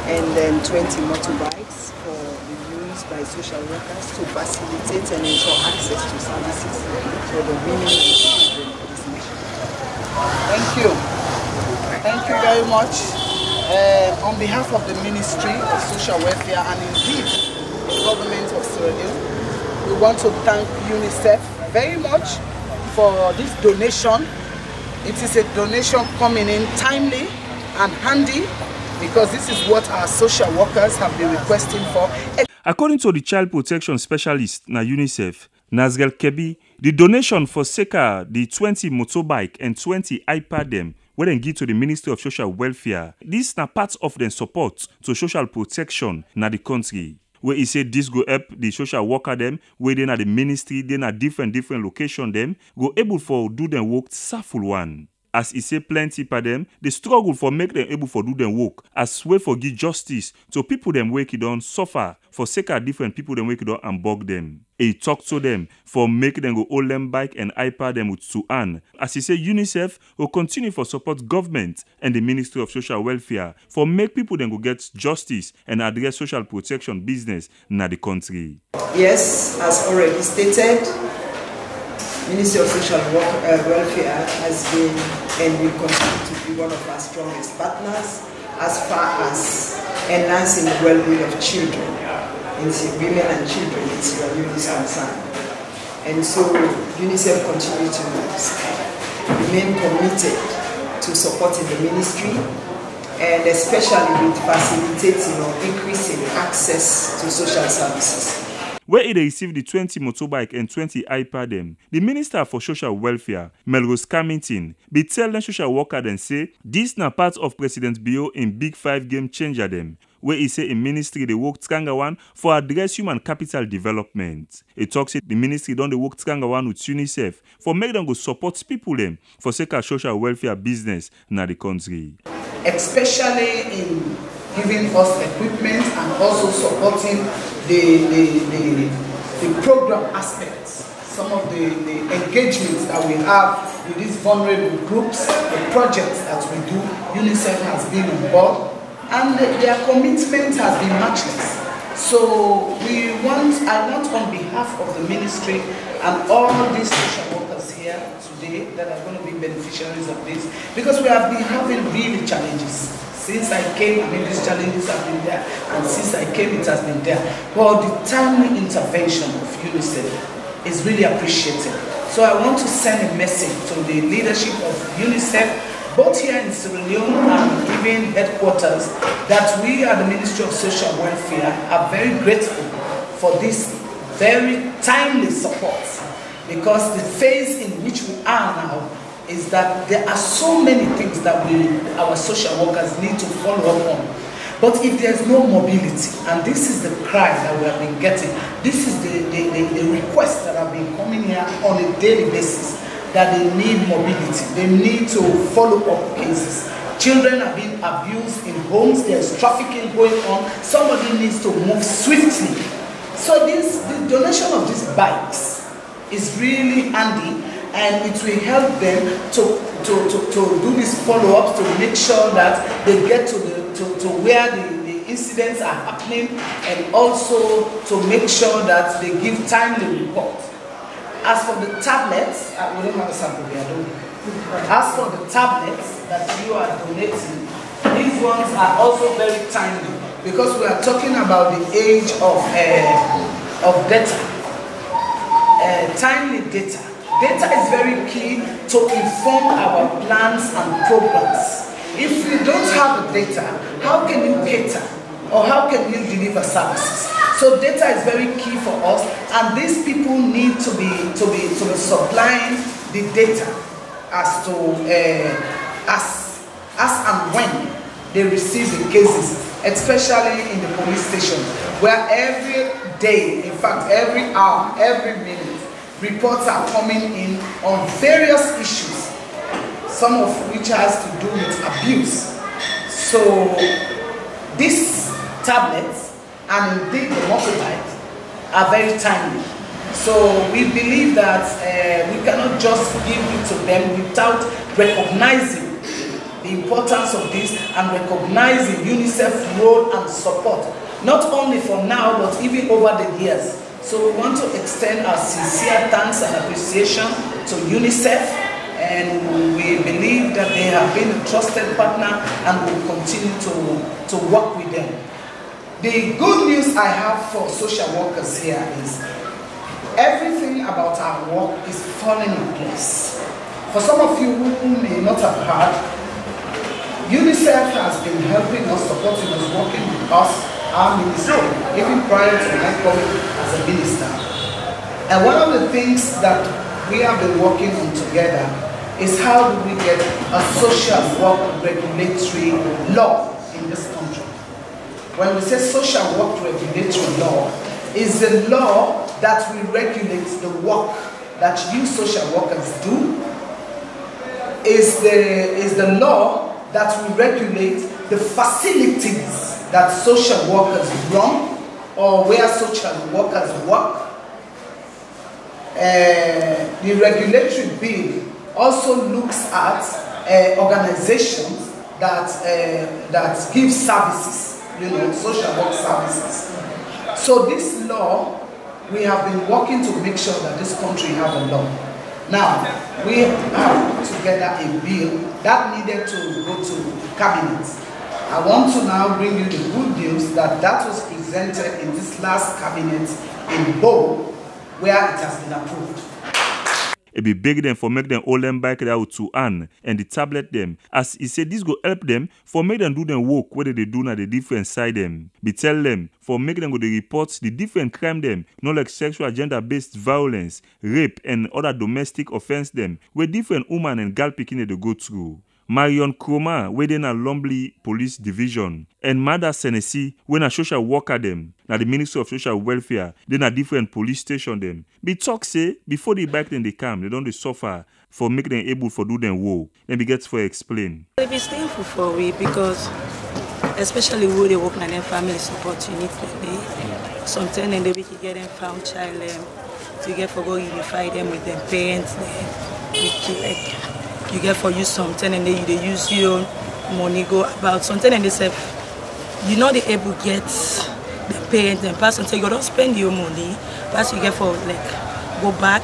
and then 20 motorbikes for the use by social workers to facilitate and ensure access to services for the women and children of this nation. Thank you. Thank you very much. On behalf of the Ministry of Social Welfare and indeed the government of Sierra Leone, we want to thank UNICEF very much for this donation. It is a donation coming in timely and handy because this is what our social workers have been requesting for. According to the child protection specialist na UNICEF, Nazgel Kebi, the donation for Seka, the 20 motorbike and 20 iPad them, where they give to the Ministry of Social Welfare, this na part of their support to social protection na the country. Where he said this go help the social worker them, where they na the ministry, they na different location them, go able for do them work saful one. As he say plenty for them, they struggle for make them able for do them work, as way for give justice to people them wake it on suffer, for sake of different people them wake it on and bug them. He talk to them for make them go hold them bike and iPad them with two hand. As he say UNICEF will continue for support government and the Ministry of Social Welfare for make people then go get justice and address social protection business in the country. Yes, as already stated, Ministry of Social Welfare has been and will continue to be one of our strongest partners as far as enhancing the well-being of children, women and children in Sierra Leone is concerned. And so UNICEF continues to remain committed to supporting the ministry and especially with facilitating or increasing access to social services. Where they received the 20 motorbike and 20 iPad them, the Minister for Social Welfare, Melrose Camington, be tell them social worker and say, this na part of President Bio in Big 5 game changer them, where he say in ministry they work stronger one for address human capital development. He talks it the ministry don't they work stronger one with UNICEF for make them go support people them for sake of social welfare business in the country. Especially in giving us equipment and also supporting the program aspects, some of the engagements that we have with these vulnerable groups, the projects that we do, UNICEF has been on board, and their commitment has been matchless. So I want on behalf of the ministry and all these social workers here today that are going to be beneficiaries of this, because we have been having really challenges. Since I came, I mean, these challenges have been there, and since I came, it has been there. But the timely intervention of UNICEF is really appreciated. So I want to send a message to the leadership of UNICEF, both here in Sierra Leone and even headquarters, that we at the Ministry of Social Welfare are very grateful for this very timely support, because the phase in which we are now is that there are so many things that our social workers need to follow up on. But if there's no mobility, and this is the cry that we have been getting, this is the request that have been coming here on a daily basis, that they need mobility, they need to follow up cases. Children are being abused in homes, there's trafficking going on, somebody needs to move swiftly. So the donation of these bikes is really handy, and it will help them to do these follow-ups to make sure that they get to where the incidents are happening, and also to make sure that they give timely reports. As for the tablets, we don't have a sample here, don't we? As for the tablets that you are donating, these ones are also very timely, because we are talking about the age of data, timely data. Data is very key to inform our plans and programs. If you don't have the data, how can you cater or how can you deliver services? So data is very key for us, and these people need to be supplying the data as to as and when they receive the cases, especially in the police station, where every day, in fact every hour, every minute, reports are coming in on various issues, some of which has to do with abuse. So these tablets and indeed the motorbikes are very timely. So we believe that we cannot just give it to them without recognizing the importance of this and recognizing UNICEF's role and support, not only for now, but even over the years. So we want to extend our sincere thanks and appreciation to UNICEF, and we believe that they have been a trusted partner and will continue to work with them. The good news I have for social workers here is everything about our work is falling in place. For some of you who may not have heard, UNICEF has been helping us, supporting us, working with us, our ministry, even prior to my coming as a minister. And one of the things that we have been working on together is how do we get a social work regulatory law in this country. When we say social work regulatory law, is the law that will regulate the work that you social workers do, is the law that will regulate the facilities that social workers run or where social workers work. The regulatory bill also looks at organizations that give services, social work services. So this law, we have been working to make sure that this country has a law. Now, we have put together a bill that needed to go to cabinet. I want to now bring you the good news that was presented in this last cabinet in Bo, where it has been approved. It be big them for make them all them bike out to hand and the tablet them. As he said, this go help them for make them do them work whether they do na the different side them. Be tell them for make them go the reports the different crime them, not like sexual gender-based violence, rape and other domestic offense them, where different woman and girl picking they go through. Marion Kroma, within a Lumbly Police Division, and Mada Senesi, when a social worker them, now the Ministry of Social Welfare, then a different police station them. Be talk say, before they back then they come, they don't suffer for make them able for do them work. Then we get for explain. It be painful for we because, especially when they work in their family support unit, sometimes they be get them found child them, to get for go unify them with their parents, like, you get for you something and then they use your money go about something and they say you know they able get the parents and pass until you don't spend your money, pass you get for like go back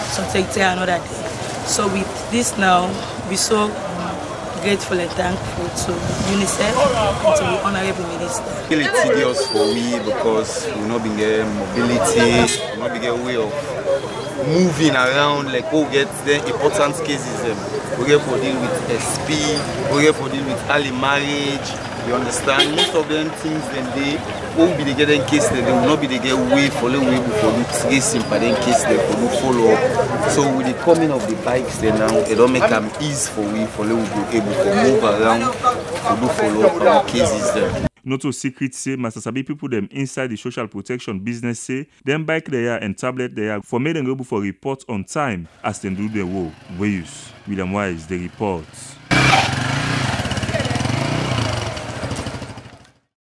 something take another day. So with this now we so grateful and thankful to UNICEF and to the Honorable Minister. It's really tedious for me because we not be getting mobility, we not be getting way of moving around, like we get the important cases. We get for deal with SP, we get for deal with early marriage. You understand? Most of them things then they won't be the getting case, they will not be the get way for the way before the tracing, but then case they will follow up. So with the coming of the bikes, then now it don't make them easy for we for the will be able to move around to do follow up on cases there. Not to secret say, Master Sabi people them inside the social protection business say, them bike there and tablet there for make them able for report on time as they do their work. YUS William Wise, the reports.